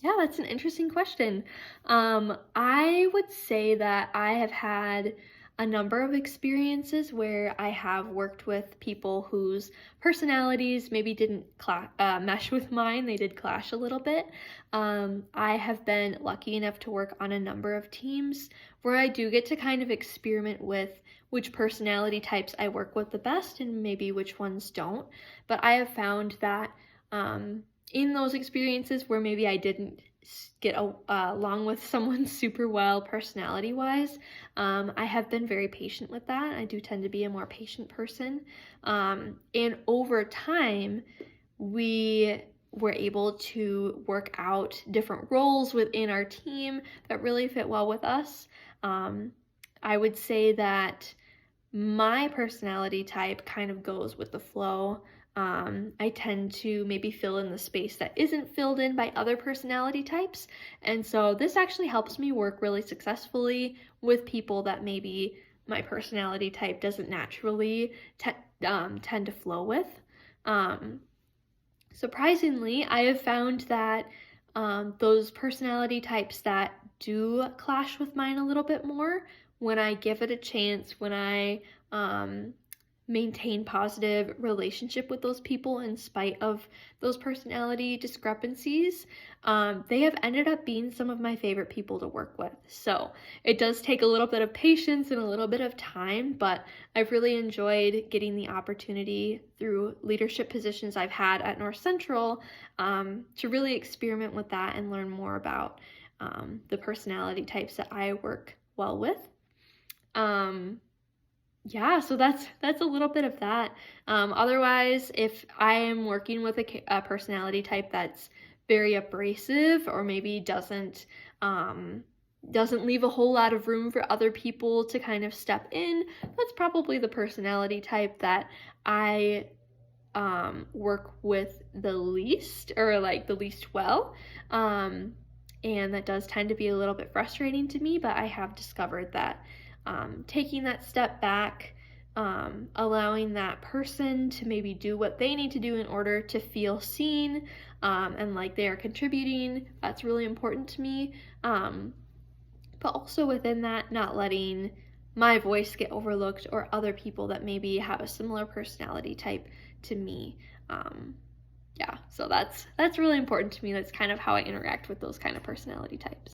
Yeah, that's an interesting question. I would say that I have had a number of experiences where I have worked with people whose personalities maybe didn't mesh with mine. They did clash a little bit. I have been lucky enough to work on a number of teams where I do get to kind of experiment with which personality types I work with the best and maybe which ones don't. But I have found that. In those experiences where maybe I didn't get along with someone super well personality wise, I have been very patient with that. I do tend to be a more patient person. And over time, we were able to work out different roles within our team that really fit well with us. I would say that my personality type kind of goes with the flow. I tend to maybe fill in the space that isn't filled in by other personality types. And so this actually helps me work really successfully with people that maybe my personality type doesn't naturally tend to flow with. Um, Surprisingly, I have found that those personality types that do clash with mine a little bit more, when I give it a chance, when I um, maintain positive relationship with those people in spite of those personality discrepancies, they have ended up being some of my favorite people to work with. So it does take a little bit of patience and a little bit of time, but I've really enjoyed getting the opportunity through leadership positions I've had at North Central to really experiment with that and learn more about the personality types that I work well with. Um, yeah, so that's a little bit of that. Otherwise, if I am working with a personality type that's very abrasive or maybe doesn't leave a whole lot of room for other people to kind of step in, that's probably the personality type that I work with the least, or like the least well. And that does tend to be a little bit frustrating to me, but I have discovered that taking that step back, allowing that person to maybe do what they need to do in order to feel seen and like they are contributing, that's really important to me. But also within that, not letting my voice get overlooked or other people that maybe have a similar personality type to me. Um, yeah, so that's really important to me. That's kind of how I interact with those kind of personality types.